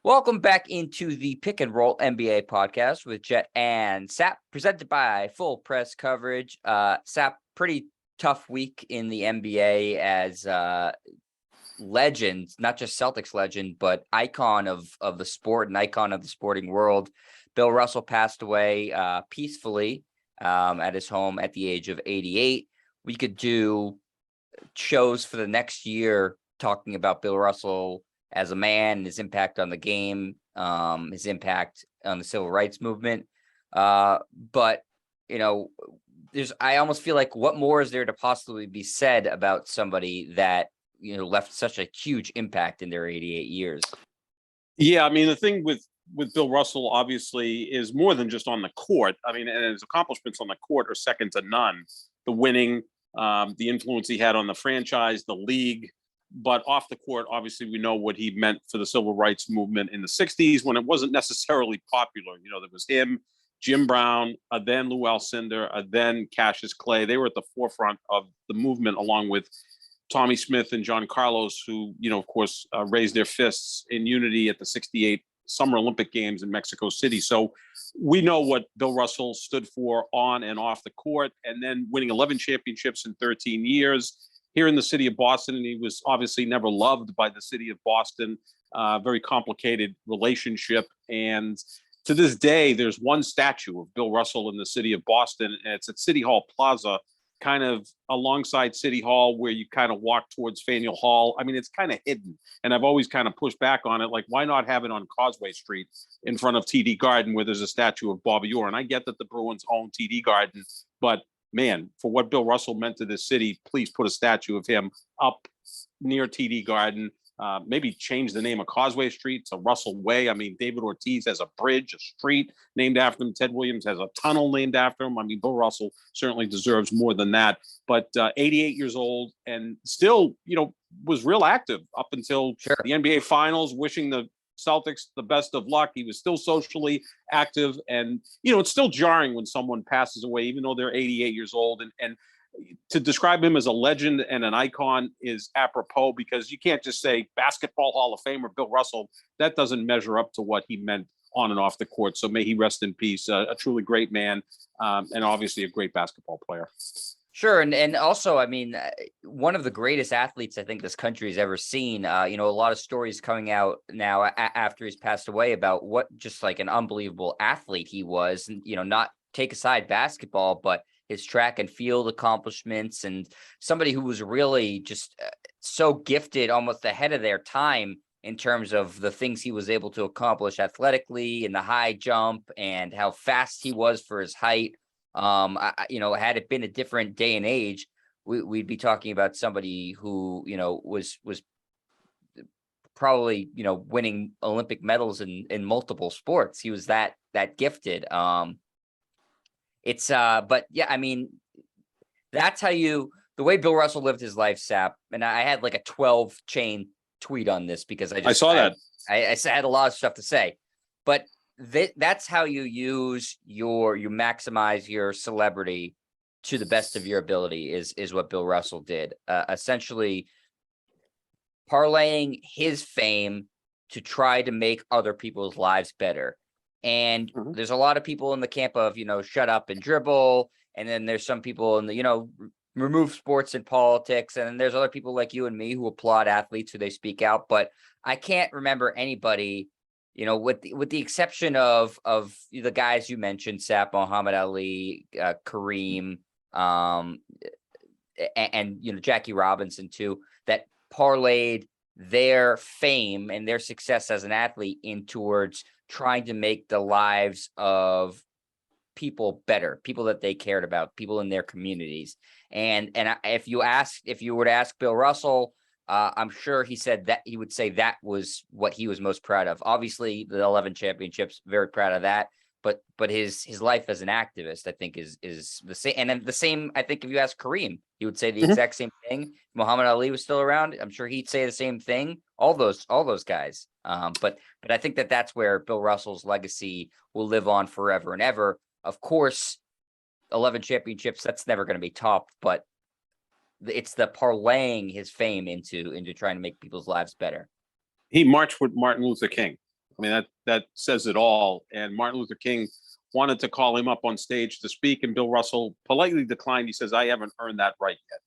Welcome back into the Pick and Roll NBA podcast with Jet and Sap, presented by Full Press Coverage. Sap, pretty tough week in the NBA as legend, not just Celtics legend, but icon of the sport and icon of the sporting world. Bill Russell passed away peacefully at his home at the age of 88. We could do shows for the next year talking about Bill Russell as a man, his impact on the game, his impact on the civil rights movement. But, you know, I almost feel like what more is there to possibly be said about somebody that, you know, left such a huge impact in their 88 years? Yeah, I mean, the thing with Bill Russell, obviously, is more than just on the court. I mean, and his accomplishments on the court are second to none. The winning, the influence he had on the franchise, the league. But off the court, obviously, we know what he meant for the civil rights movement in the 60s when it wasn't necessarily popular. You know, there was him, Jim Brown, then Lou Alcindor, then Cassius Clay. They were at the forefront of the movement, along with Tommy Smith and John Carlos, who, you know, of course, raised their fists in unity at the 68 Summer Olympic Games in Mexico City. So we know what Bill Russell stood for on and off the court, and then winning 11 championships in 13 years. Here in the city of Boston, and he was obviously never loved by the city of Boston. Very complicated relationship. And to this day, there's one statue of Bill Russell in the city of Boston, and it's at City Hall Plaza, kind of alongside City Hall, where you kind of walk towards Faneuil Hall. I mean, it's kind of hidden. And I've always kind of pushed back on it. Like, why not have it on Causeway Street in front of TD Garden, where there's a statue of Bobby Orr? And I get that the Bruins own TD Garden, but man, for what Bill Russell meant to this city, please put a statue of him up near TD Garden. Maybe change the name of Causeway Street to Russell Way. I mean, David Ortiz has a bridge, a street named after him. Ted Williams has a tunnel named after him. I mean, Bill Russell certainly deserves more than that. But 88 years old and still, you know, was real active up until the NBA Finals, wishing the Celtics the best of luck. He was still socially active, and you know, it's still jarring when someone passes away, even though they're 88 years old. And to describe him as a legend and an icon is apropos, because you can't just say Basketball Hall of Famer Bill Russell. That doesn't measure up to what he meant on and off the court. So may he rest in peace. A truly great man, and obviously a great basketball player. Sure. And also, I mean, one of the greatest athletes I think this country has ever seen. You know, a lot of stories coming out now after he's passed away about what just like an unbelievable athlete he was. And, you know, not take aside basketball, but his track and field accomplishments, and somebody who was really just so gifted, almost ahead of their time in terms of the things he was able to accomplish athletically and the high jump and how fast he was for his height. You know, had it been a different day and age, we'd be talking about somebody who, you know, was probably, you know, winning Olympic medals in multiple sports. He was that gifted. But yeah, I mean, that's how the way Bill Russell lived his life, Sap. And I had like a 12 chain tweet on this because I saw that. I had a lot of stuff to say, but that's how you maximize your celebrity to the best of your ability is what Bill Russell did. Essentially parlaying his fame to try to make other people's lives better. And there's a lot of people in the camp of, you know, shut up and dribble. And then there's some people in the, you know, remove sports and politics. And then there's other people like you and me who applaud athletes who they speak out. But I can't remember anybody, you know, with the exception of the guys you mentioned, Sap, Muhammad Ali, Kareem, and you know, Jackie Robinson too, that parlayed their fame and their success as an athlete in towards trying to make the lives of people better, people that they cared about, people in their communities. And if you were to ask Bill Russell, I'm sure he would say that was what he was most proud of. Obviously, the 11 championships, very proud of that. But his life as an activist, I think, is the same. And then the same, I think, if you ask Kareem, he would say the exact same thing. Muhammad Ali was still around. I'm sure he'd say the same thing. All those guys. But I think that's where Bill Russell's legacy will live on forever and ever. Of course, 11 championships, that's never going to be topped, but it's the parlaying his fame into trying to make people's lives better. He marched with Martin Luther King. I mean, that says it all. And Martin Luther King wanted to call him up on stage to speak, and Bill Russell politely declined. He says, "I haven't earned that right yet."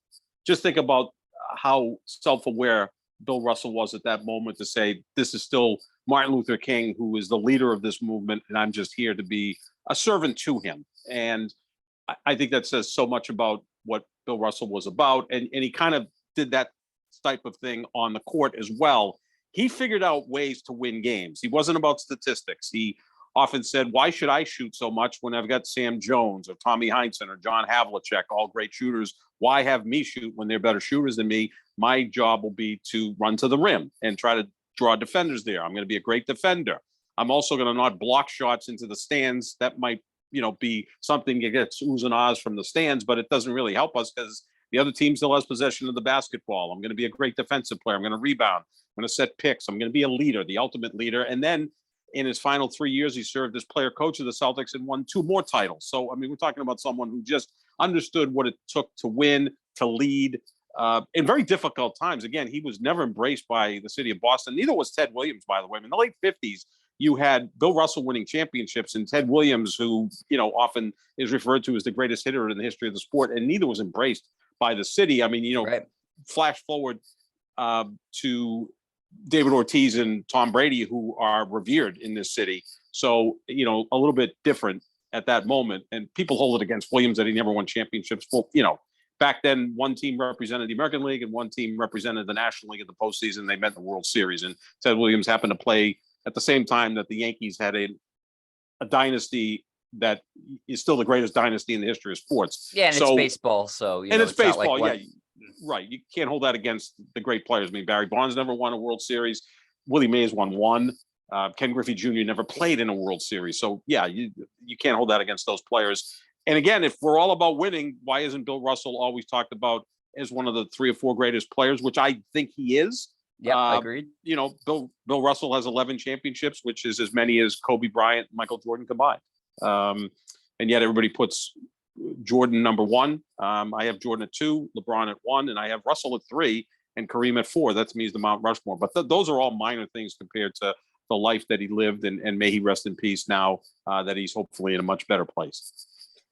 Just think about how self-aware Bill Russell was at that moment to say, "This is still Martin Luther King, who is the leader of this movement, and I'm just here to be a servant to him." And I think that says so much about what Bill Russell was about. And he kind of did that type of thing on the court as well. He figured out ways to win games. He wasn't about statistics. He often said, "Why should I shoot so much when I've got Sam Jones or Tommy Heinsohn or John Havlicek, all great shooters? Why have me shoot when they're better shooters than me? My job will be to run to the rim and try to draw defenders there. I'm going to be a great defender. I'm also going to not block shots into the stands. That might, be something that gets oohs and ahs from the stands, but it doesn't really help us because the other team still has possession of the basketball. I'm going to be a great defensive player. I'm going to rebound. I'm going to set picks. I'm going to be a leader, the ultimate leader." And then in his final 3 years, he served as player coach of the Celtics and won 2 more titles. So, I mean, we're talking about someone who just understood what it took to win, to lead in very difficult times. Again, he was never embraced by the city of Boston. Neither was Ted Williams, by the way. In the late 50s, you had Bill Russell winning championships and Ted Williams, who, often is referred to as the greatest hitter in the history of the sport, and neither was embraced by the city. I mean, right. Flash forward to David Ortiz and Tom Brady, who are revered in this city. So, a little bit different at that moment. And people hold it against Williams that he never won championships. Well, back then, one team represented the American League and one team represented the National League in the postseason. They met in the World Series. And Ted Williams happened to play at the same time that the Yankees had a dynasty that is still the greatest dynasty in the history of sports. Yeah, and it's baseball. So, it's baseball. Like right. You can't hold that against the great players. I mean, Barry Bonds never won a World Series. Willie Mays won one. Ken Griffey Jr. never played in a World Series. So, yeah, you can't hold that against those players. And again, if we're all about winning, why isn't Bill Russell always talked about as one of the 3 or 4 greatest players, which I think he is? Yeah, agreed. Bill Russell has 11 championships, which is as many as Kobe Bryant and Michael Jordan combined. And yet everybody puts Jordan number 1. I have Jordan at 2, LeBron at 1, and I have Russell at 3 and Kareem at 4. That's me as the Mount Rushmore. But those are all minor things compared to the life that he lived, and may he rest in peace now that he's hopefully in a much better place.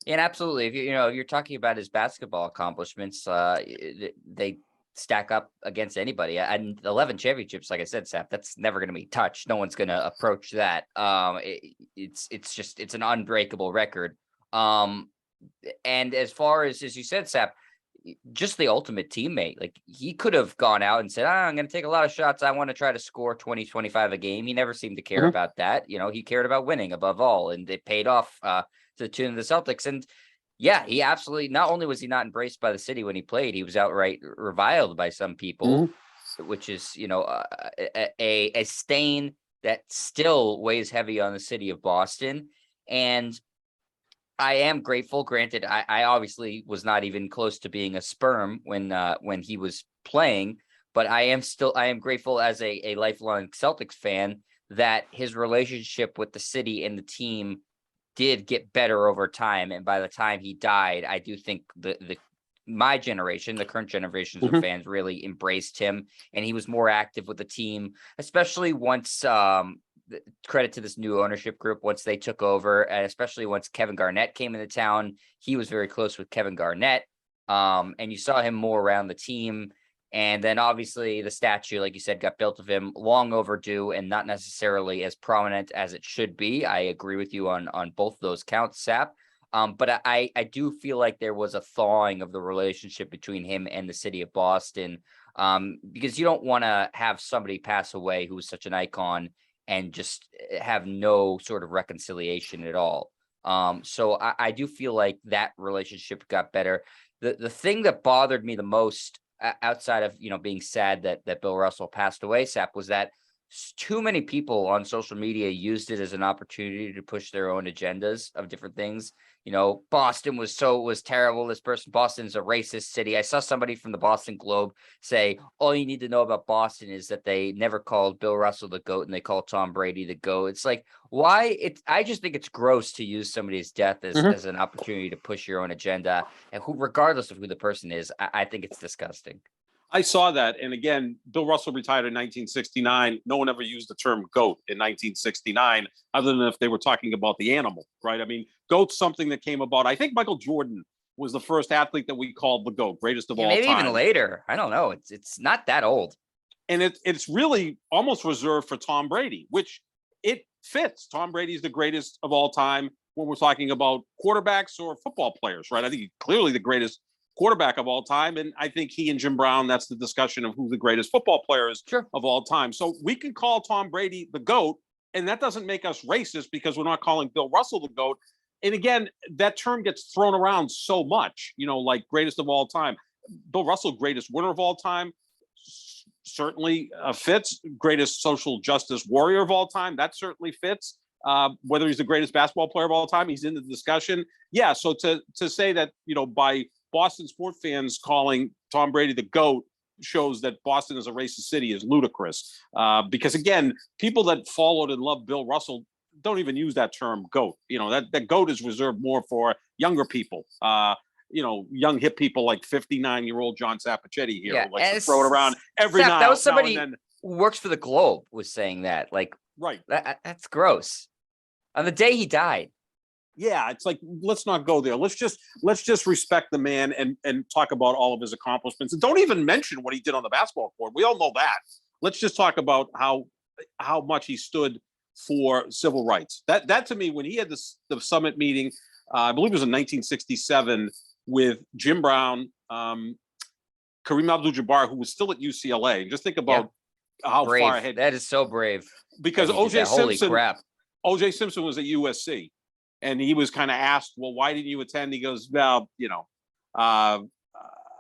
And absolutely, if you're talking about his basketball accomplishments, they stack up against anybody. And 11 championships, like I said, Sap, that's never going to be touched. No one's going to approach that. It's an unbreakable record. And as far as you said, Sap, just the ultimate teammate. Like, he could have gone out and said, I'm going to take a lot of shots. I want to try to score 20, 25 a game. He never seemed to care about that. He cared about winning above all, and it paid off to the tune of the Celtics. And yeah, he absolutely, not only was he not embraced by the city when he played, he was outright reviled by some people, which is, a stain that still weighs heavy on the city of Boston. And I am grateful. Granted, I obviously was not even close to being a sperm when he was playing, but I am grateful as a lifelong Celtics fan that his relationship with the city and the team did get better over time. And by the time he died, I do think my generation, the current generations of fans, really embraced him, and he was more active with the team, especially once credit to this new ownership group, once they took over, and especially once Kevin Garnett came into town. He was very close with Kevin Garnett, and you saw him more around the team. And then obviously the statue, like you said, got built of him, long overdue and not necessarily as prominent as it should be. I agree with you on both those counts, Sap. But I do feel like there was a thawing of the relationship between him and the city of Boston, because you don't want to have somebody pass away who was such an icon and just have no sort of reconciliation at all. So I do feel like that relationship got better. The thing that bothered me the most, outside of being sad that Bill Russell passed away, Sap, was that too many people on social media used it as an opportunity to push their own agendas of different things. Boston was terrible. Boston's a racist city. I saw somebody from the Boston Globe say, all you need to know about Boston is that they never called Bill Russell the GOAT and they called Tom Brady the GOAT. It's like, why? I just think it's gross to use somebody's death as an opportunity to push your own agenda, and regardless of who the person is, I think it's disgusting. I saw that. And again, Bill Russell retired in 1969. No one ever used the term GOAT in 1969, other than if they were talking about the animal, right? I mean, GOAT's something that came about. I think Michael Jordan was the first athlete that we called the GOAT, greatest of all maybe time. even later. I don't know. It's not that old. And it's really almost reserved for Tom Brady, which it fits. Tom Brady's the greatest of all time when we're talking about quarterbacks or football players, right? I think he's clearly the greatest quarterback of all time. And I think he and Jim Brown, that's the discussion of who the greatest football players of all time. So we can call Tom Brady the GOAT, and that doesn't make us racist because we're not calling Bill Russell the GOAT. And again, that term gets thrown around so much, like greatest of all time. Bill Russell, greatest winner of all time, certainly fits. Greatest social justice warrior of all time, that certainly fits. Whether he's the greatest basketball player of all time, he's in the discussion. Yeah, so to say that, by Boston sports fans calling Tom Brady the GOAT shows that Boston is a racist city is ludicrous. Because again, people that followed and loved Bill Russell don't even use that term GOAT. That GOAT is reserved more for younger people. Young hip people like 59-year-old John Sapichetti here who likes to throw it around every now. That was somebody now and then. Who works for the Globe was saying that. Like, right. That's gross. On the day he died. Yeah, it's like, let's not go there. Let's just respect the man and talk about all of his accomplishments. And don't even mention what he did on the basketball court. We all know that. Let's just talk about how much he stood for civil rights. That to me, when he had the summit meeting, I believe it was in 1967, with Jim Brown, Kareem Abdul-Jabbar, who was still at UCLA. Just think about how brave. far ahead. That is so brave. Because O.J. Simpson, holy crap. O.J. Simpson was at USC. And he was kind of asked, well, why didn't you attend? He goes, well, I'm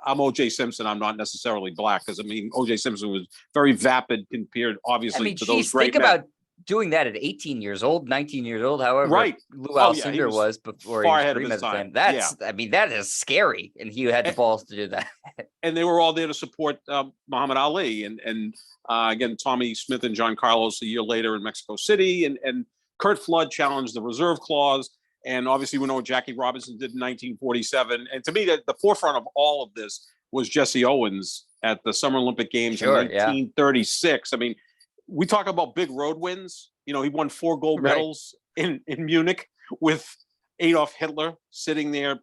O.J. Simpson. I'm not necessarily black. Because, O.J. Simpson was very vapid compared, obviously, to those great men. Think about doing that at 18 years old, 19 years old, however Lou Alcindor was before far he was ahead of his time. That is scary. And he had the balls to do that. And they were all there to support Muhammad Ali. And again, Tommy Smith and John Carlos a year later in Mexico City. And Curt Flood challenged the reserve clause. And obviously, we know what Jackie Robinson did in 1947. And to me, the forefront of all of this was Jesse Owens at the Summer Olympic Games in 1936. We talk about big road wins. He won 4 gold medals in Munich with Adolf Hitler sitting there,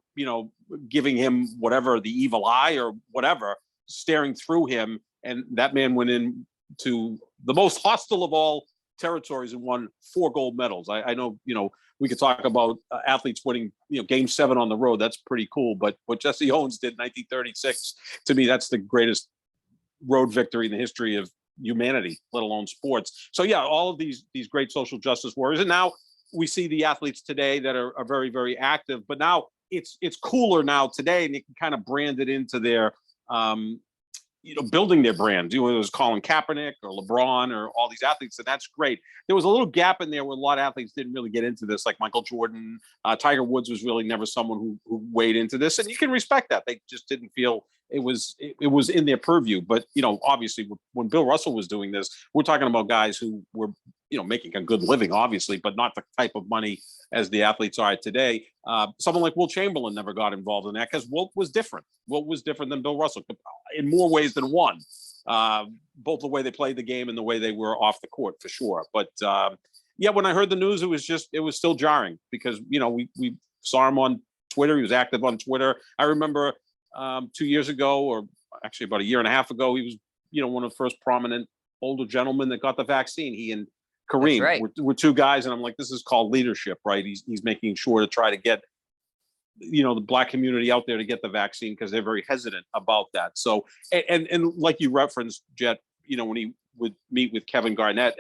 giving him whatever, the evil eye or whatever, staring through him. And that man went into the most hostile of all territories and won 4 gold medals. I know, we could talk about athletes winning, Game 7 on the road. That's pretty cool. But what Jesse Owens did in 1936, to me, that's the greatest road victory in the history of humanity, let alone sports. So yeah, all of these great social justice warriors. And now we see the athletes today that are very, very active, but now it's cooler now today, and you can kind of brand it into their, building their brand. It was Colin Kaepernick or LeBron or all these athletes, and that's great. There was a little gap in there where a lot of athletes didn't really get into this, like Michael Jordan. Tiger Woods was really never someone who weighed into this, and you can respect that. They just didn't feel it was in their purview. But obviously, when Bill Russell was doing this, we're talking about guys who were making a good living, obviously, but not the type of money as the athletes are today. Someone like Wilt Chamberlain never got involved in that because Wilt was different. Wilt was different than Bill Russell in more ways than one. Both the way they played the game and the way they were off the court, for sure. But when I heard the news, it was still jarring because we saw him on Twitter. He was active on Twitter. I remember 2 years ago, or actually about a year and a half ago, he was one of the first prominent older gentlemen that got the vaccine. He and Kareem were 2 guys, and I'm like, this is called leadership, right? He's making sure to try to get the Black community out there to get the vaccine because they're very hesitant about that. So and like you referenced, Jet, when he would meet with Kevin Garnett,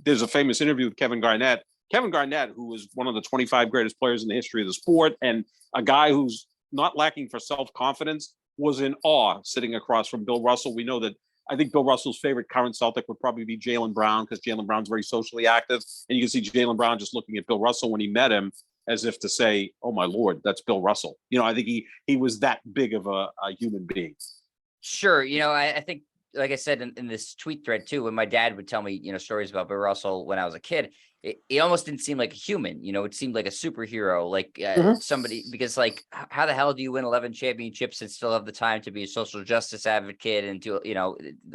there's a famous interview with Kevin Garnett, who was one of the 25 greatest players in the history of the sport, and a guy who's not lacking for self-confidence, was in awe sitting across from Bill Russell. We know that I think Bill Russell's favorite current Celtic would probably be Jaylen Brown, because Jaylen Brown's very socially active. And you can see Jaylen Brown just looking at Bill Russell when he met him as if to say, oh, my Lord, that's Bill Russell. I think he was that big of a human being. Sure. I think like I said in this tweet thread too, when my dad would tell me, stories about Bill Russell when I was a kid, it almost didn't seem like a human, it seemed like a superhero, like somebody, because like, how the hell do you win 11 championships and still have the time to be a social justice advocate and do,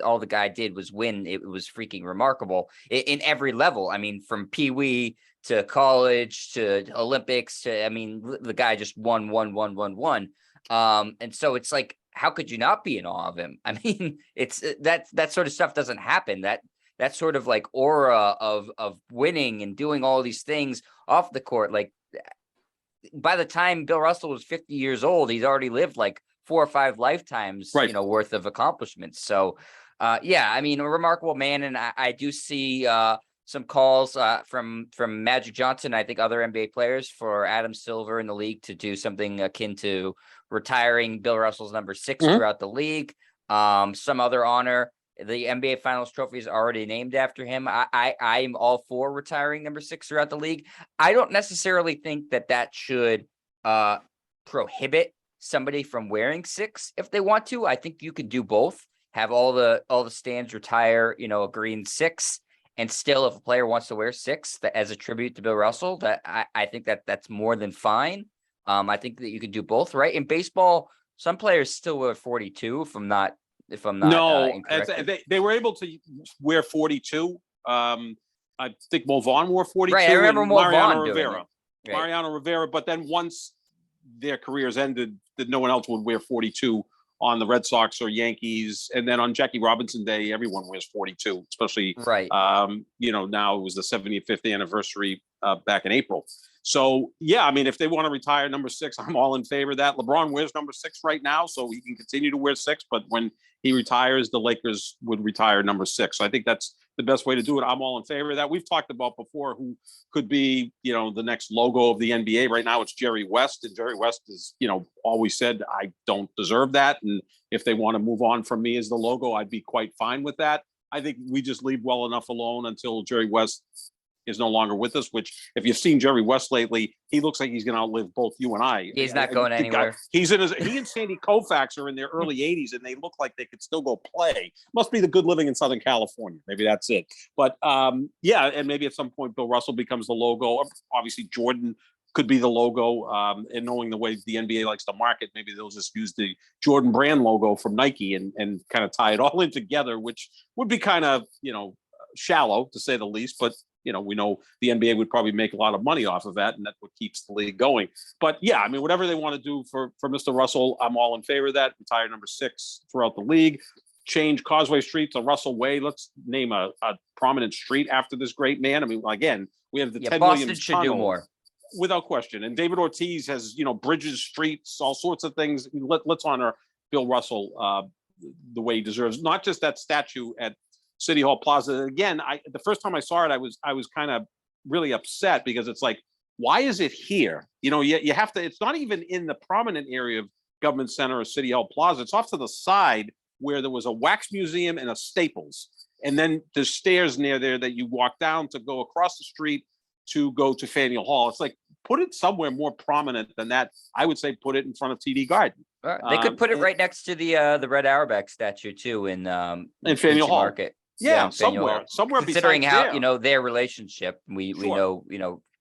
all the guy did was win. It was freaking remarkable in every level. I mean, from Pee Wee to college to Olympics to, the guy just won. And so it's like, how could you not be in awe of him? I mean, it's that sort of stuff doesn't happen. That sort of like aura of winning and doing all these things off the court. Like by the time Bill Russell was 50 years old, he's already lived like 4 or 5 lifetimes, right, worth of accomplishments. So, a remarkable man. And I do see some calls from Magic Johnson, I think other NBA players, for Adam Silver in the league to do something akin to retiring Bill Russell's number 6 throughout the league. Some other honor. The NBA Finals trophy is already named after him. I'm all for retiring number 6 throughout the league. I don't necessarily think that should prohibit somebody from wearing 6 if they want to. I think you could do both. Have all the stands retire, a green 6, and still, if a player wants to wear 6 as a tribute to Bill Russell, that I think that's more than fine. I think that you could do both, right? In baseball, some players still wear 42. If I'm not no, they were able to wear 42. I think Mo Vaughn wore 42. Right, I remember Mo Vaughn Rivera. Right. Mariano Rivera, but then once their careers ended, that no one else would wear 42 on the Red Sox or Yankees. And then on Jackie Robinson Day, everyone wears 42, especially, right. Now it was the 75th anniversary back in April. So, yeah, if they want to retire number 6, I'm all in favor of that. LeBron wears number 6 right now, so he can continue to wear 6. But when he retires, the Lakers would retire number 6. So I think that's the best way to do it. I'm all in favor of that. We've talked about before who could be, the next logo of the NBA. Right now it's Jerry West, and Jerry West is, always said, I don't deserve that. And if they want to move on from me as the logo, I'd be quite fine with that. I think we just leave well enough alone until Jerry West is no longer with us, which if you've seen Jerry West lately, he looks like he's going to outlive both you and I. He's not going anywhere. He and Sandy Koufax are in their early 80s, and they look like they could still go play. Must be the good living in Southern California. Maybe that's it. But and maybe at some point Bill Russell becomes the logo. Obviously Jordan could be the logo. And knowing the way the NBA likes to market, maybe they'll just use the Jordan brand logo from Nike and kind of tie it all in together, which would be kind of, shallow to say the least. But we know the NBA would probably make a lot of money off of that, and that's what keeps the league going. But yeah, whatever they want to do for Mr. Russell, I'm all in favor of that. Retire number 6 throughout the league. Change Causeway Street to Russell Way. Let's name a prominent street after this great man. Again, we have the Ted Boston Williams should Tunnel, do more. without question. And David Ortiz has, bridges, streets, all sorts of things. Let's honor Bill Russell the way he deserves. Not just that statue at City Hall Plaza. Again, the first time I saw it, I was kind of really upset because it's like, why is it here? You have to. It's not even in the prominent area of Government Center or City Hall Plaza. It's off to the side where there was a wax museum and a Staples, and then there's stairs near there that you walk down to go across the street to go to Faneuil Hall. It's like, put it somewhere more prominent than that. I would say put it in front of TD Garden. They could put it right next to the Red Auerbach statue too in Faneuil Hall Market. Yeah, somewhere. Considering how there. their relationship, we know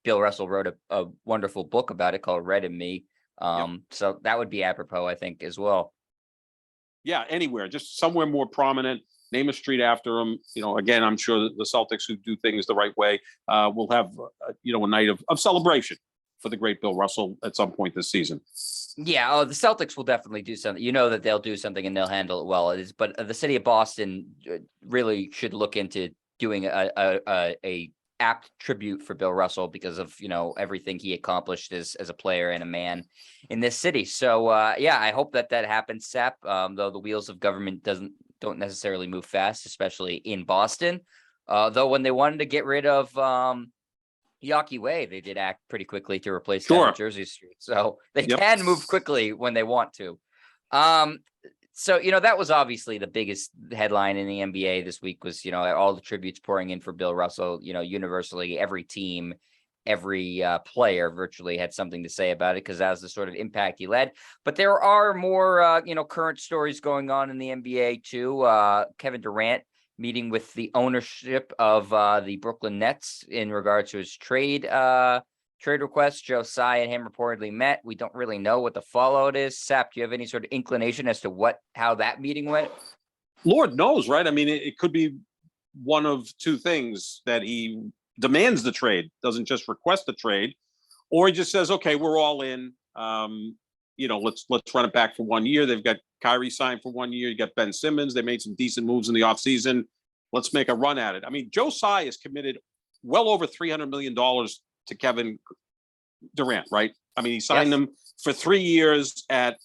Bill Russell wrote a wonderful book about it called Red and Me. So that would be apropos, I think, as well. Yeah, anywhere, just somewhere more prominent. Name a street after him. Again, I'm sure that the Celtics, who do things the right way, will have a night of celebration for the great Bill Russell at some point this season. Yeah, the Celtics will definitely do something. That they'll do something and they'll handle it well. But the city of Boston really should look into doing a apt tribute for Bill Russell because of everything he accomplished as a player and a man in this city. So I hope that happens, Sap. Though the wheels of government don't necessarily move fast, especially in Boston. Though when they wanted to get rid of Yawkey Way, they did act pretty quickly to replace that Jersey Street. So they can move quickly when they want to. So, that was obviously the biggest headline in the NBA this week was, all the tributes pouring in for Bill Russell, universally every team every player virtually had something to say about it because that was the sort of impact he led. But there are more, current stories going on in the NBA too. Kevin Durant meeting with the ownership of the Brooklyn Nets in regards to his trade request. Joe Tsai and him reportedly met. We don't really know what the fallout is. Sap, do you have any sort of inclination as to how that meeting went? Lord knows, right? I mean, it could be one of two things, that he demands the trade, doesn't just request the trade, or he just says, okay, we're all in. Let's run it back for 1 year. They've got Kyrie signed for 1 year. You got Ben Simmons. They made some decent moves in the offseason. Let's make a run at it. I mean, Joe Tsai has committed well over $300 million to Kevin Durant, right? I mean, he signed him for 3 years at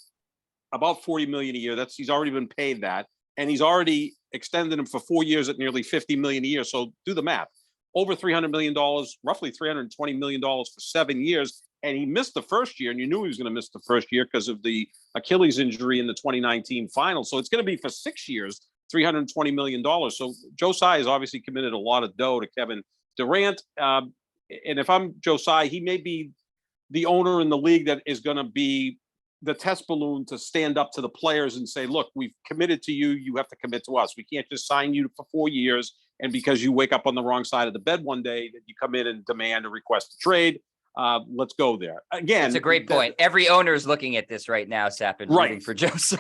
about $40 million a year. He's already been paid that. And he's already extended him for 4 years at nearly $50 million a year. So do the math. Over $300 million, roughly $320 million for 7 years. And he missed the first year, and you knew he was going to miss the first year because of the Achilles injury in the 2019 finals. So it's going to be for 6 years, $320 million. So Joe Tsai has obviously committed a lot of dough to Kevin Durant. And if I'm Joe Tsai, he may be the owner in the league that is going to be the test balloon to stand up to the players and say, look, we've committed to you. You have to commit to us. We can't just sign you for 4 years. And because you wake up on the wrong side of the bed one day, that you come in and demand a request to trade. Let's go there. Again, it's a great point. Every owner is looking at this right now, Sap, and rooting for Joe Tsai.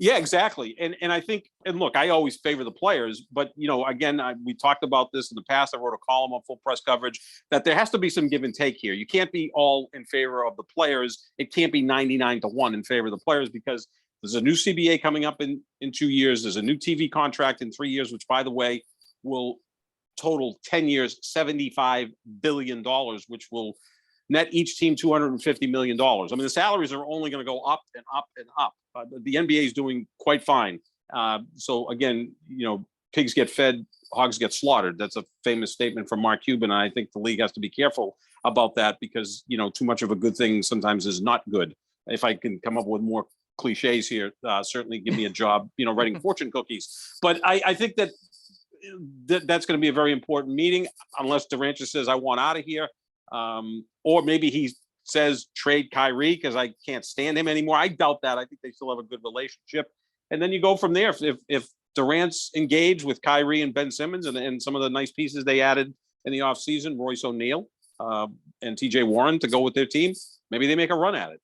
Yeah, exactly. And I think, and look, I always favor the players, but again, we talked about this in the past. I wrote a column on Full Press Coverage that there has to be some give and take here. You can't be all in favor of the players. It can't be 99-1 in favor of the players, because there's a new CBA coming up in 2 years. There's a new TV contract in 3 years, which, by the way, will total 10 years, $75 billion, which will net each team $250 million. I mean, the salaries are only going to go up and up and up. The NBA is doing quite fine. So again, pigs get fed, hogs get slaughtered. That's a famous statement from Mark Cuban. And I think the league has to be careful about that, because, too much of a good thing sometimes is not good. If I can come up with more cliches here, certainly give me a job, writing fortune cookies. But I think that's going to be a very important meeting, unless Durant just says, I want out of here. Or maybe he says trade Kyrie because I can't stand him anymore. I doubt that. I think they still have a good relationship. And then you go from there. If Durant's engaged with Kyrie and Ben Simmons and some of the nice pieces they added in the offseason, Royce O'Neal and TJ Warren to go with their team, maybe they make a run at it.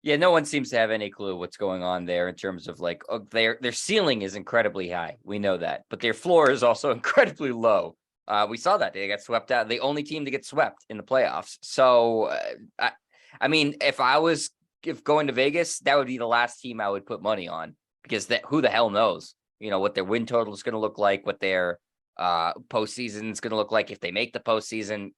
Yeah, no one seems to have any clue what's going on there in terms of their ceiling is incredibly high. We know that, but their floor is also incredibly low. We saw that they got swept out. The only team to get swept in the playoffs. So, I mean, if going to Vegas, that would be the last team I would put money on, because who the hell knows, what their win total is going to look like, what their postseason is going to look like if they make the postseason.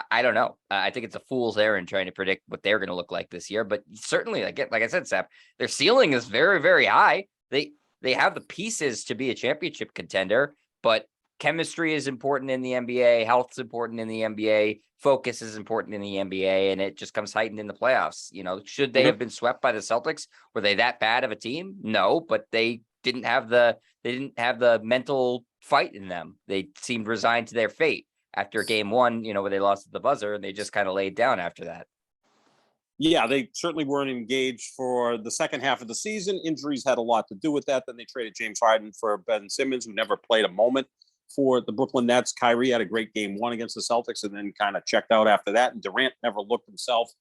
I don't know. I think it's a fool's errand trying to predict what they're going to look like this year. But certainly, like I said, Sap, their ceiling is very, very high. They have the pieces to be a championship contender, but chemistry is important in the NBA. Health is important in the NBA. Focus is important in the NBA, and it just comes heightened in the playoffs. Should they have been swept by the Celtics? Were they that bad of a team? No, but they didn't have the mental fight in them. They seemed resigned to their fate after game one, where they lost at the buzzer, and they just kind of laid down after that. Yeah, they certainly weren't engaged for the second half of the season. Injuries had a lot to do with that. Then they traded James Harden for Ben Simmons, who never played a moment for the Brooklyn Nets. Kyrie had a great game one against the Celtics and then kind of checked out after that. And Durant never looked himself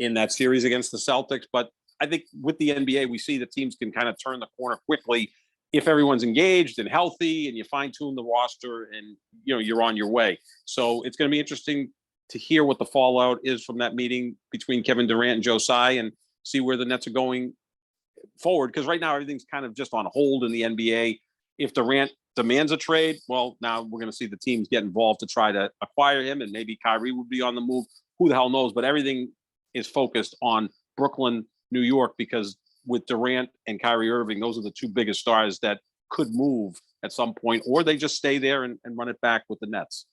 in that series against the Celtics. But I think with the NBA, we see that teams can kind of turn the corner quickly if everyone's engaged and healthy, and you fine tune the roster, and you're on your way. So it's going to be interesting to hear what the fallout is from that meeting between Kevin Durant and Joe Tsai, and see where the Nets are going forward. Because right now everything's kind of just on hold in the NBA. If Durant demands a trade, well, now we're going to see the teams get involved to try to acquire him, and maybe Kyrie would be on the move. Who the hell knows? But everything is focused on Brooklyn, New York, because with Durant and Kyrie Irving, those are the two biggest stars that could move at some point, or they just stay there and run it back with the Nets.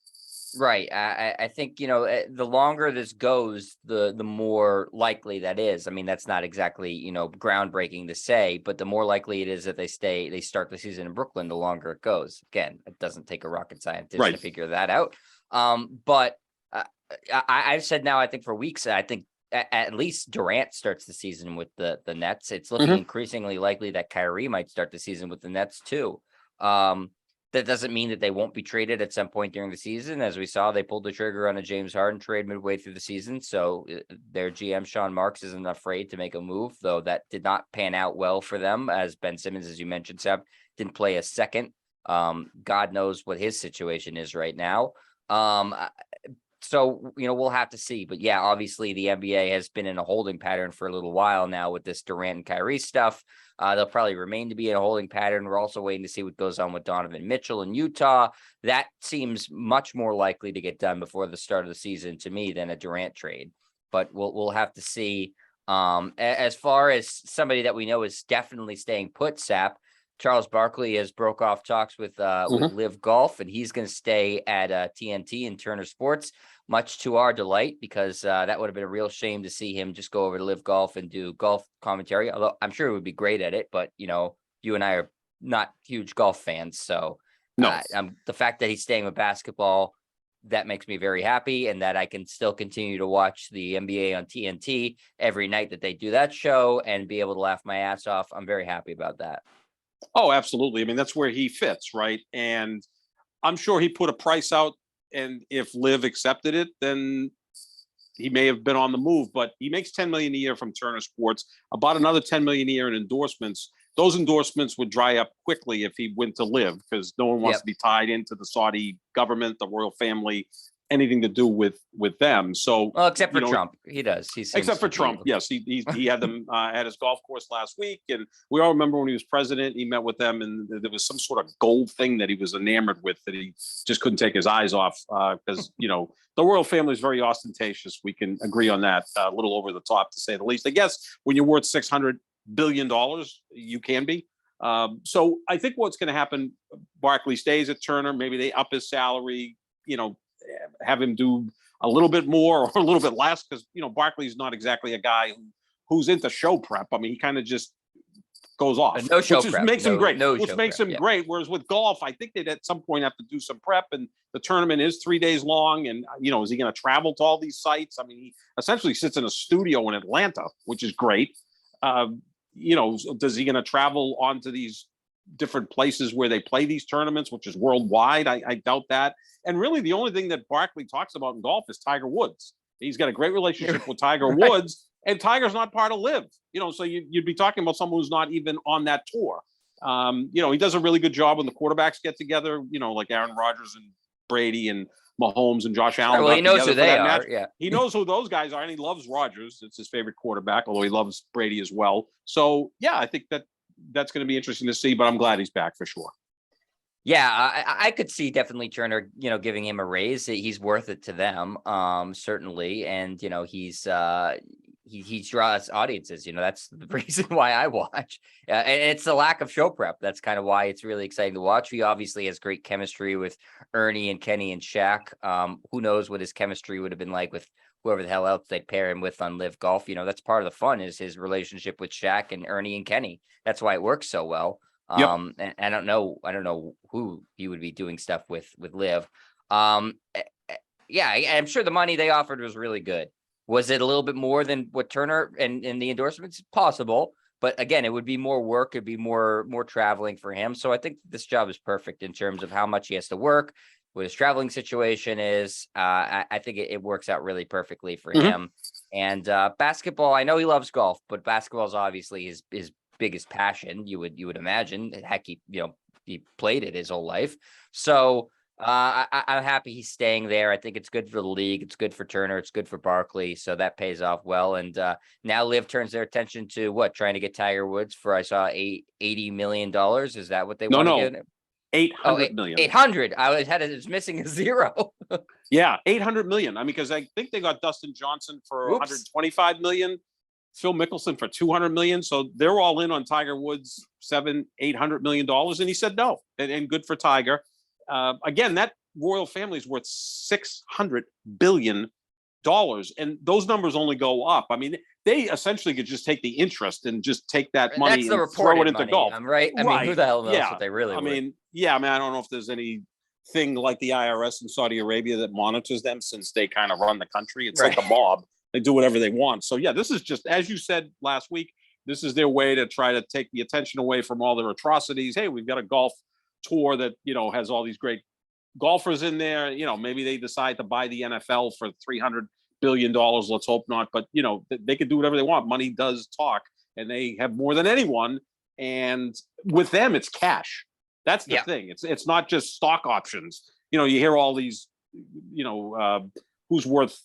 Right. I think, the longer this goes, the more likely that is. I mean, that's not exactly, groundbreaking to say, but the more likely it is that they start the season in Brooklyn, the longer it goes. Again, it doesn't take a rocket scientist to figure that out. But I've said now, I think for weeks, I think at least Durant starts the season with the Nets. It's looking Mhm. increasingly likely that Kyrie might start the season with the Nets too. That doesn't mean that they won't be traded at some point during the season. As we saw, they pulled the trigger on a James Harden trade midway through the season. So their GM, Sean Marks, isn't afraid to make a move, though that did not pan out well for them, as Ben Simmons, as you mentioned, Seb, didn't play a second. God knows what his situation is right now. So, we'll have to see. But yeah, obviously the NBA has been in a holding pattern for a little while now with this Durant and Kyrie stuff. They'll probably remain to be in a holding pattern. We're also waiting to see what goes on with Donovan Mitchell in Utah. That seems much more likely to get done before the start of the season to me than a Durant trade. But we'll have to see. As far as somebody that we know is definitely staying put, Sap, Charles Barkley has broke off talks with LIV Golf, and he's going to stay at TNT and Turner Sports, much to our delight, because that would have been a real shame to see him just go over to LIV Golf and do golf commentary. Although I'm sure he would be great at it, but you and I are not huge golf fans, so No. the fact that he's staying with basketball, that makes me very happy, and that I can still continue to watch the NBA on TNT every night that they do that show and be able to laugh my ass off. I'm very happy about that. Oh, absolutely. I mean, that's where he fits, right? And I'm sure he put a price out, and if Liv accepted it, then he may have been on the move. But he makes $10 million a year from Turner Sports, about another $10 million a year in endorsements. Those endorsements would dry up quickly if he went to Liv, because no one wants to be tied into the Saudi government, the royal family, anything to do with them. So, well, except for Trump, he does. Except for Trump, yes, he had them at his golf course last week, and we all remember when he was president, he met with them, and there was some sort of gold thing that he was enamored with that he just couldn't take his eyes off, because the royal family is very ostentatious. We can agree on that, a little over the top to say the least. I guess when you're worth $600 billion, you can be. So I think what's going to happen, Barkley stays at Turner. Maybe they up his salary, have him do a little bit more or a little bit less, because Barkley's not exactly a guy who's into show prep. I mean, he kind of just goes off, no show which prep, makes him great. Which makes him great. Whereas with golf, I think they'd at some point have to do some prep, and the tournament is 3 days long. And is he going to travel to all these sites? I mean, he essentially sits in a studio in Atlanta, which is great. Does he going to travel onto these different places where they play these tournaments, which is worldwide? I doubt that. And really, the only thing that Barkley talks about in golf is Tiger Woods. He's got a great relationship with Tiger Woods, and Tiger's not part of LIV. So you'd be talking about someone who's not even on that tour. He does a really good job when the quarterbacks get together. Like Aaron Rodgers and Brady and Mahomes and Josh Allen. Well, he knows who they are. Yeah, he knows who those guys are, and he loves Rodgers. It's his favorite quarterback, although he loves Brady as well. So yeah, I think that's going to be interesting to see. But I'm glad he's back for sure. Yeah, I could see definitely Turner, giving him a raise. He's worth it to them, certainly, and he draws audiences. That's the reason why I watch, and it's the lack of show prep. That's kind of why it's really exciting to watch. He obviously has great chemistry with Ernie and Kenny and Shaq. Who knows what his chemistry would have been like with whoever the hell else they'd pair him with on LIV Golf. That's part of the fun, is his relationship with Shaq and Ernie and Kenny. That's why it works so well. And I don't know who he would be doing stuff with LIV. Yeah, I'm sure the money they offered was really good. Was it a little bit more than what Turner and the endorsements? Possible, but again, it would be more work. It'd be more traveling for him. So I think this job is perfect in terms of how much he has to work, what his traveling situation is. I think it works out really perfectly for him. And basketball, I know he loves golf, but basketball is obviously his biggest passion. You would imagine. Heck, he played it his whole life. So I'm happy he's staying there. I think it's good for the league. It's good for Turner. It's good for Barkley. So that pays off well. And now LIV turns their attention to trying to get Tiger Woods for, I saw $80 million. Is that what they want to get? 800 million. 800. I was missing a zero. Yeah, 800 million. I mean, because I think they got Dustin Johnson for 125 million. Phil Mickelson for 200 million. So they're all in on Tiger Woods, $800 million. And he said no. And good for Tiger. Again, that royal family is worth $600 billion. And those numbers only go up. I mean, they essentially could just take the interest and just take that money and throw it into golf. I'm right. I mean, who the hell knows what they really I mean, I don't know if there's any thing like the IRS in Saudi Arabia that monitors them, since they kind of run the country. It's Right. like a mob. They do whatever they want. So yeah, this is just, as you said last week, this is their way to try to take the attention away from all their atrocities. Hey, we've got a golf tour that, has all these great golfers in there. Maybe they decide to buy the NFL for $300 billion. Let's hope not. But, they could do whatever they want. Money does talk, and they have more than anyone. And with them, it's cash. That's the thing. It's not just stock options. You hear all these, who's worth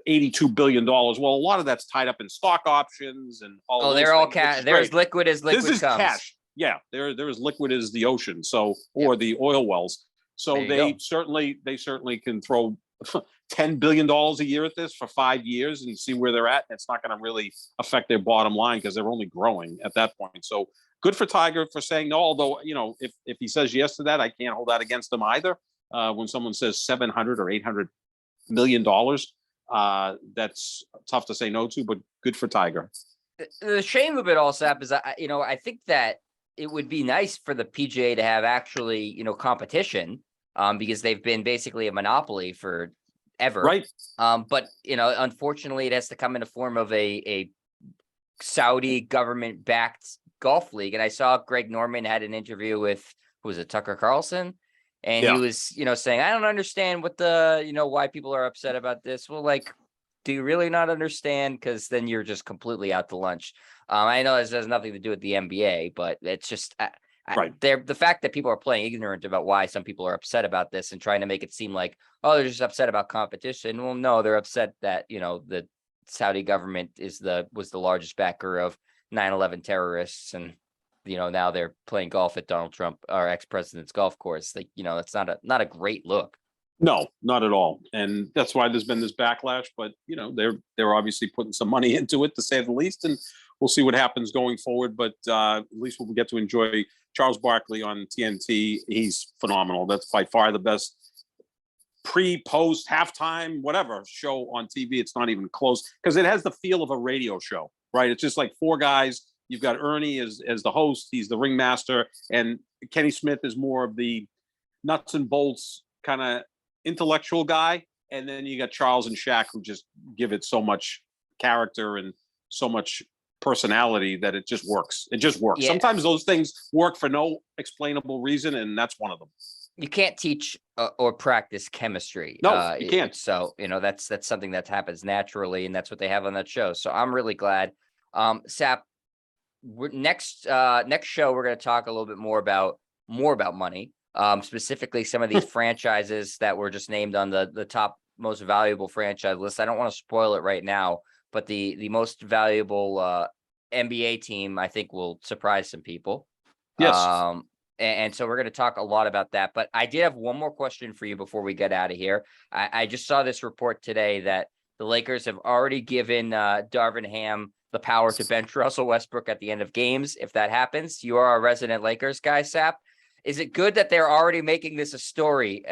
$82 billion. Well, a lot of that's tied up in stock options and all. Oh, they're all cash. They're as liquid as liquid This is comes. cash. Yeah, they're as liquid as the ocean. So, or the oil wells. So they certainly can throw $10 billion a year at this for 5 years and see where they're at. And it's not going to really affect their bottom line because they're only growing at that point. So good for Tiger for saying no. Although, if he says yes to that, I can't hold that against him either. When someone says $700 or $800 million, that's tough to say no to, but good for Tiger. The shame of it all, Sap, is I think that it would be nice for the PGA to have actually, competition, because they've been basically a monopoly for ever. Right. But, unfortunately, it has to come in the form of a Saudi government backed golf league. And I saw Greg Norman had an interview with, who was it, Tucker Carlson? And he was, saying, I don't understand what why people are upset about this. Well, do you really not understand? Because then you're just completely out to lunch. I know this has nothing to do with the NBA, but it's just the fact that people are playing ignorant about why some people are upset about this and trying to make it seem like, oh, they're just upset about competition. Well, no, they're upset that, the Saudi government was the largest backer of 9/11 terrorists. And, now they're playing golf at Donald Trump, our ex-president's golf course. It's not a great look. No, not at all. And that's why there's been this backlash, but they're obviously putting some money into it, to say the least, and we'll see what happens going forward. But at least we'll get to enjoy Charles Barkley on TNT. He's phenomenal. That's by far the best pre, post, halftime, whatever show on TV. It's not even close because it has the feel of a radio show, right? It's just like four guys. You've got Ernie as the host. He's the ringmaster, and Kenny Smith is more of the nuts and bolts kind of intellectual guy, and then you got Charles and Shaq, who just give it so much character and so much personality that it just works. Yeah. Sometimes those things work for no explainable reason, and that's one of them. You can't teach or practice chemistry. No, you can't. So that's something that happens naturally, and that's what they have on that show. So I'm really glad. Sap, next show we're going to talk a little bit more about money. Specifically some of these franchises that were just named on the top most valuable franchise list. I don't want to spoil it right now, but the most valuable NBA team, I think, will surprise some people. Yes. And so we're going to talk a lot about that. But I did have one more question for you before we get out of here. I just saw this report today that the Lakers have already given Darvin Ham the power to bench Russell Westbrook at the end of games. If that happens, you are a resident Lakers guy, Sap. Is it good that they're already making this a story,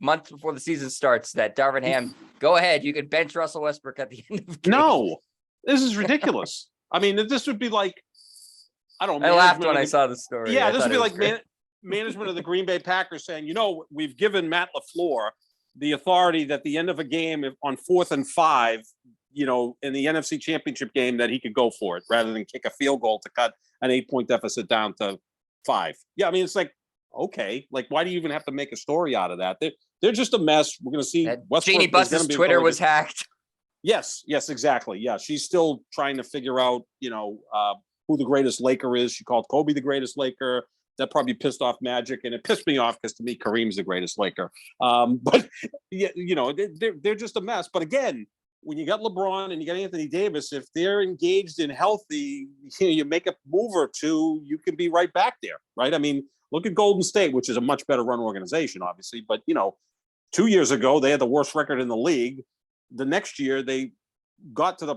months before the season starts, that Darvin Ham, go ahead, you can bench Russell Westbrook at the end of games? No, this is ridiculous. I mean, this would be like, I don't know. I laughed when I saw the story. Yeah, this would be like management of the Green Bay Packers saying, we've given Matt LaFleur the authority that the end of a game on 4th and 5, in the NFC Championship game, that he could go for it rather than kick a field goal to cut an 8-point deficit down to 5. Yeah, I mean, it's like, okay, like, why do you even have to make a story out of that? They're just a mess. We're going to see. Jeannie Buss's Twitter was hacked. Yes, exactly. Yeah, she's still trying to figure out, who the greatest Laker is. She called Kobe the greatest Laker. That probably pissed off Magic, and it pissed me off because to me, Kareem's the greatest Laker. But yeah, they're just a mess. But again, when you got LeBron and you got Anthony Davis, if they're engaged and healthy, you make a move or two, you can be right back there, right? I mean, look at Golden State, which is a much better run organization, obviously. But, 2 years ago, they had the worst record in the league. The next year, they got to the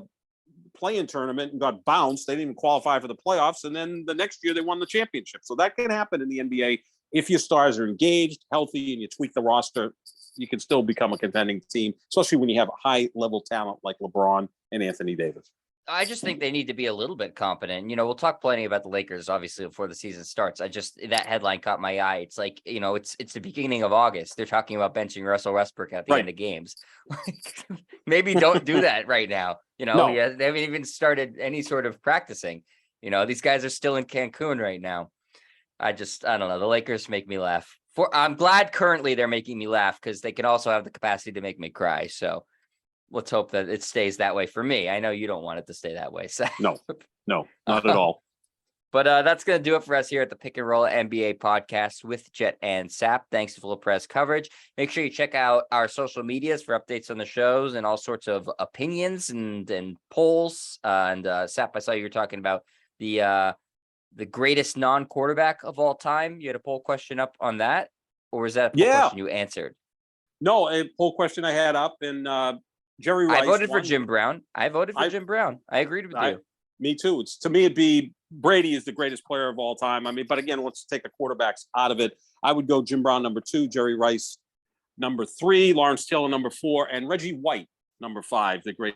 play-in tournament and got bounced. They didn't even qualify for the playoffs. And then the next year, they won the championship. So that can happen in the NBA. If your stars are engaged, healthy, and you tweak the roster, you can still become a contending team, especially when you have a high-level talent like LeBron and Anthony Davis. I just think they need to be a little bit competent. We'll talk plenty about the Lakers, obviously, before the season starts. That headline caught my eye. It's like, it's the beginning of August. They're talking about benching Russell Westbrook at the end of games. Maybe don't do that right now. No. Yeah, they haven't even started any sort of practicing. These guys are still in Cancun right now. I don't know. The Lakers make me laugh. I'm glad currently they're making me laugh because they can also have the capacity to make me cry. So let's hope that it stays that way for me. I know you don't want it to stay that way. So No, not at all. But that's going to do it for us here at the Pick and Roll NBA podcast with Jet and Sap. Thanks for press coverage. Make sure you check out our social medias for updates on the shows and all sorts of opinions and polls. And Sap, I saw you were talking about the greatest non-quarterback of all time. You had a poll question up on that, or was that a poll question you answered? No, a poll question I had up, and Jerry Rice. I voted for Jim Brown. I agreed with you. Me too. To me, it'd be Brady is the greatest player of all time. I mean, but again, let's take the quarterbacks out of it. I would go Jim Brown number 2, Jerry Rice number 3, Lawrence Taylor number 4, and Reggie White number 5, the great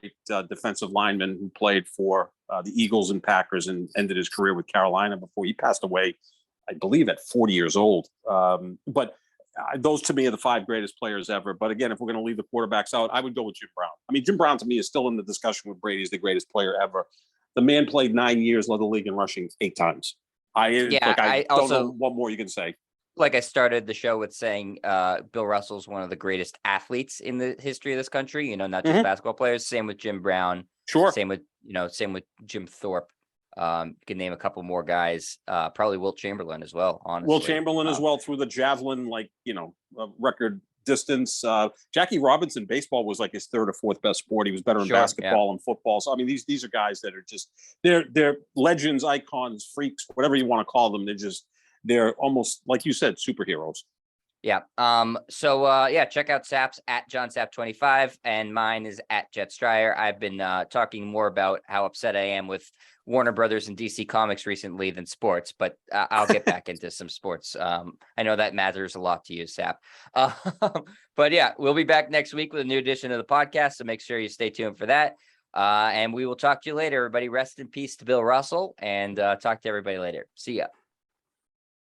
defensive lineman who played for the Eagles and Packers and ended his career with Carolina before he passed away, I believe, at 40 years old. But those to me are the 5 greatest players ever. But again, if we're going to leave the quarterbacks out, I would go with Jim Brown. I mean, Jim Brown to me is still in the discussion with Brady as the greatest player ever. The man played 9 years, led the league in rushing 8 times. I don't know what more you can say. Like I started the show with saying, Bill Russell's one of the greatest athletes in the history of this country. Not just basketball players. Same with Jim Brown. Sure. Same with Jim Thorpe. You can name a couple more guys. Probably Wilt Chamberlain as well. Honestly, Wilt Chamberlain as well through the javelin, record distance. Jackie Robinson, baseball was like his 3rd or 4th best sport. He was better in basketball and football. So I mean, these are guys that are just they're legends, icons, freaks, whatever you want to call them. They're almost, like you said, superheroes. Yeah. Check out Sap's at JohnSap25 and mine is at Jet Stryer. I've been talking more about how upset I am with Warner Brothers and DC Comics recently than sports, but I'll get back into some sports. I know that matters a lot to you, Sap. But yeah, we'll be back next week with a new edition of the podcast. So make sure you stay tuned for that. And we will talk to you later. Everybody rest in peace to Bill Russell and talk to everybody later. See ya.